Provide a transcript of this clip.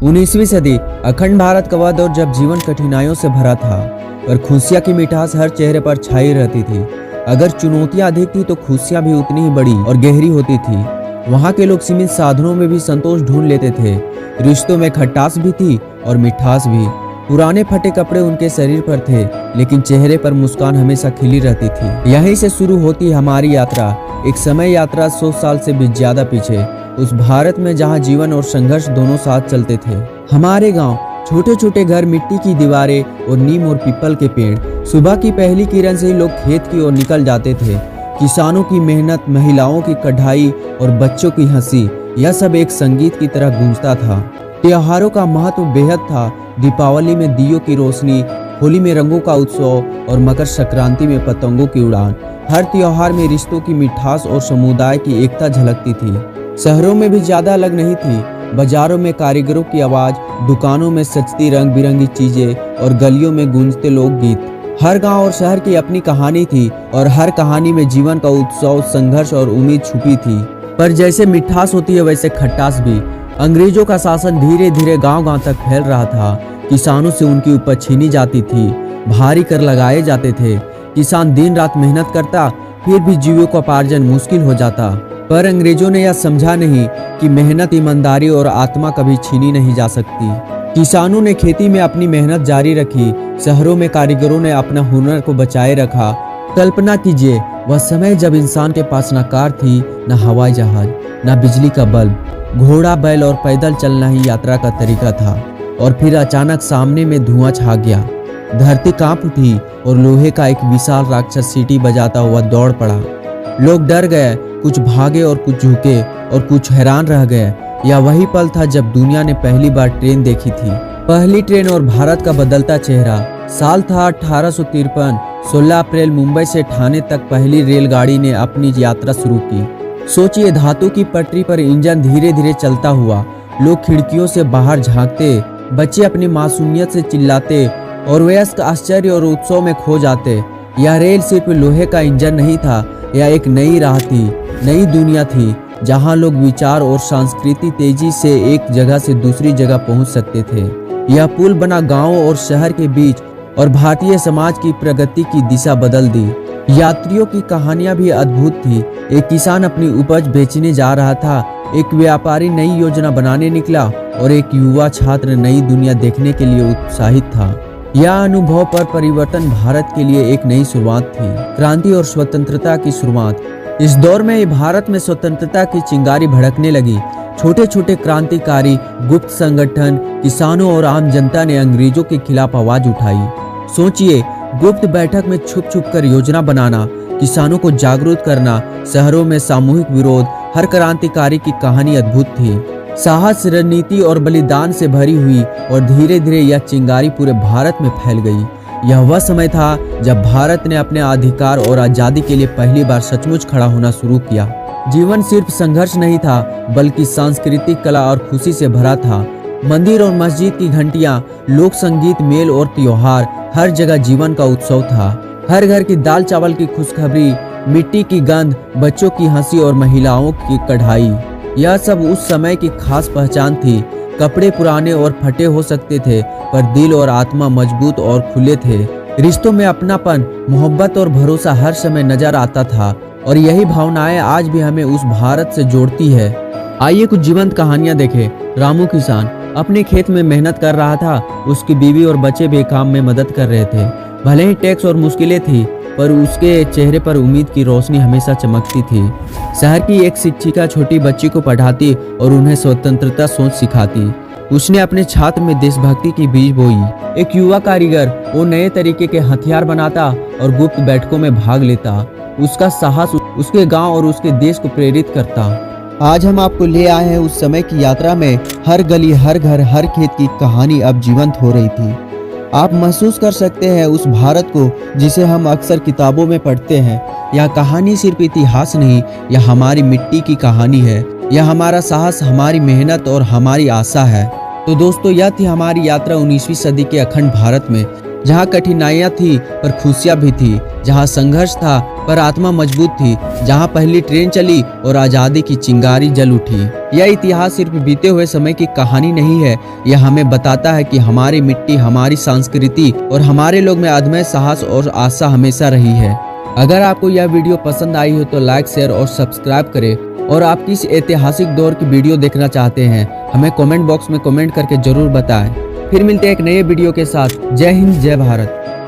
19वीं सदी अखंड भारत का वह दौर जब जीवन कठिनाइयों से भरा था, पर खुशियां की मिठास हर चेहरे पर छाई रहती थी। अगर चुनौतियां अधिक थी तो खुशियां भी उतनी ही बड़ी और गहरी होती थी। वहां के लोग सीमित साधनों में भी संतोष ढूंढ लेते थे। रिश्तों में खटास भी थी और मिठास भी। पुराने फटे कपड़े उनके शरीर पर थे, लेकिन चेहरे पर मुस्कान हमेशा खिली रहती थी। यहीं से शुरू होती हमारी यात्रा, एक समय यात्रा 100 साल से भी ज्यादा पीछे, उस भारत में जहां जीवन और संघर्ष दोनों साथ चलते थे। हमारे गांव, छोटे छोटे घर, मिट्टी की दीवारें और नीम और पीपल के पेड़। सुबह की पहली किरण से ही लोग खेत की ओर निकल जाते थे। किसानों की मेहनत, महिलाओं की कढ़ाई और बच्चों की हंसी, यह सब एक संगीत की तरह गूंजता था। त्योहारों का महत्व बेहद था। दीपावली में दियों की रोशनी, होली में रंगों का उत्सव और मकर संक्रांति में पतंगों की उड़ान। हर त्योहार में रिश्तों की मिठास और समुदाय की एकता झलकती थी। शहरों में भी ज्यादा अलग नहीं थी। बाजारों में कारीगरों की आवाज, दुकानों में सजती रंग बिरंगी चीजें और गलियों में गूंजते लोकगीत। हर गांव और शहर की अपनी कहानी थी और हर कहानी में जीवन का उत्सव, संघर्ष और उम्मीद छुपी थी। पर जैसे मिठास होती है वैसे खट्टास भी। अंग्रेजों का शासन धीरे धीरे गांव-गांव तक फैल रहा था। किसानों से उनकी उपज छीनी जाती थी, भारी कर लगाए जाते थे। किसान दिन रात मेहनत करता, फिर भी जीविकोपार्जन मुश्किल हो जाता। पर अंग्रेजों ने यह समझा नहीं कि मेहनत, ईमानदारी और आत्मा कभी छीनी नहीं जा सकती। किसानों ने खेती में अपनी मेहनत जारी रखी। शहरों में कारीगरों ने अपना हुनर को बचाए रखा। कल्पना कीजिए, वह समय जब इंसान के पास न कार थी, न हवाई जहाज, न बिजली का बल्ब। घोड़ा, बैल और पैदल चलना ही यात्रा का तरीका था। और फिर अचानक सामने में धुआं छा गया। धरती कांप उठी और लोहे का एक विशाल राक्षस सीटी बजाता हुआ दौड़ पड़ा। लोग डर गए, कुछ भागे और कुछ झुके और कुछ हैरान रह गए। यह वही पल था जब दुनिया ने पहली बार ट्रेन देखी थी। पहली ट्रेन और भारत का बदलता चेहरा। साल था 1853। 16 अप्रैल मुंबई से ठाणे तक पहली रेलगाड़ी ने अपनी यात्रा शुरू की। सोचिए, धातु की पटरी पर इंजन धीरे धीरे चलता हुआ। लोग खिड़कियों से बाहर झांकते, बच्चे अपनी मासूमियत से चिल्लाते और वयस्क आश्चर्य और उत्सव में खो जाते। यह रेल सिर्फ लोहे का इंजन नहीं था, यह एक नई राह थी, नई दुनिया थी, जहां लोग विचार और संस्कृति तेजी से एक जगह से दूसरी जगह पहुंच सकते थे। यह पुल बना गांव और शहर के बीच और भारतीय समाज की प्रगति की दिशा बदल दी। यात्रियों की कहानियां भी अद्भुत थी। एक किसान अपनी उपज बेचने जा रहा था, एक व्यापारी नई योजना बनाने निकला और एक युवा छात्र नई दुनिया देखने के लिए उत्साहित था। यह अनुभव पर परिवर्तन भारत के लिए एक नई शुरुआत थी, क्रांति और स्वतंत्रता की शुरुआत। इस दौर में भारत में स्वतंत्रता की चिंगारी भड़कने लगी। छोटे छोटे क्रांतिकारी, गुप्त संगठन, किसानों और आम जनता ने अंग्रेजों के खिलाफ आवाज उठाई। सोचिए, गुप्त बैठक में छुप छुप कर योजना बनाना, किसानों को जागरूक करना, शहरों में सामूहिक विरोध। हर क्रांतिकारी की कहानी अद्भुत थी, साहस, रणनीति और बलिदान से भरी हुई। और धीरे धीरे यह चिंगारी पूरे भारत में फैल गई। यह वह समय था जब भारत ने अपने अधिकार और आजादी के लिए पहली बार सचमुच खड़ा होना शुरू किया। जीवन सिर्फ संघर्ष नहीं था, बल्कि सांस्कृतिक, कला और खुशी से भरा था। मंदिर और मस्जिद की घंटियां, लोक संगीत, मेल और त्योहार, हर जगह जीवन का उत्सव था। हर घर की दाल चावल की खुशखबरी, मिट्टी की गंध, बच्चों की हंसी और महिलाओं की कढ़ाई, यह सब उस समय की खास पहचान थी। कपड़े पुराने और फटे हो सकते थे, पर दिल और आत्मा मजबूत और खुले थे। रिश्तों में अपनापन, मोहब्बत और भरोसा हर समय नजर आता था। और यही भावनाएं आज भी हमें उस भारत से जोड़ती है। आइए कुछ जीवंत कहानियां देखें। रामू किसान अपने खेत में मेहनत कर रहा था। उसकी बीवी और बच्चे भी काम में मदद कर रहे थे। भले ही टैक्स और मुश्किलें थी, पर उसके चेहरे पर उम्मीद की रोशनी हमेशा चमकती थी। शहर की एक शिक्षिका छोटी बच्ची को पढ़ाती और उन्हें स्वतंत्रता सोच सिखाती। उसने अपने छात्र में देशभक्ति की बीज बोई। एक युवा कारीगर, वो नए तरीके के हथियार बनाता और गुप्त बैठकों में भाग लेता। उसका साहस उसके गांव और उसके देश को प्रेरित करता। आज हम आपको ले आए हैं उस समय की यात्रा में। हर गली, हर घर, हर खेत की कहानी अब जीवंत हो रही थी। आप महसूस कर सकते हैं उस भारत को जिसे हम अक्सर किताबों में पढ़ते हैं। यह कहानी सिर्फ इतिहास नहीं, यह हमारी मिट्टी की कहानी है। यह हमारा साहस, हमारी मेहनत और हमारी आशा है। तो दोस्तों, यह थी हमारी यात्रा 19वीं सदी के अखंड भारत में। जहाँ कठिनाइयाँ थी पर खुशियाँ भी थी, जहाँ संघर्ष था पर आत्मा मजबूत थी, जहाँ पहली ट्रेन चली और आजादी की चिंगारी जल उठी। यह इतिहास सिर्फ बीते हुए समय की कहानी नहीं है, यह हमें बताता है कि हमारी मिट्टी, हमारी संस्कृति और हमारे लोग में अदम्य साहस और आशा हमेशा रही है। अगर आपको यह वीडियो पसंद आई हो तो लाइक, शेयर और सब्सक्राइब करें। और आप किस ऐतिहासिक दौर की वीडियो देखना चाहते हैं हमें कमेंट बॉक्स में कमेंट करके जरूर बताएं। फिर मिलते हैं एक नए वीडियो के साथ। जय हिंद, जय भारत।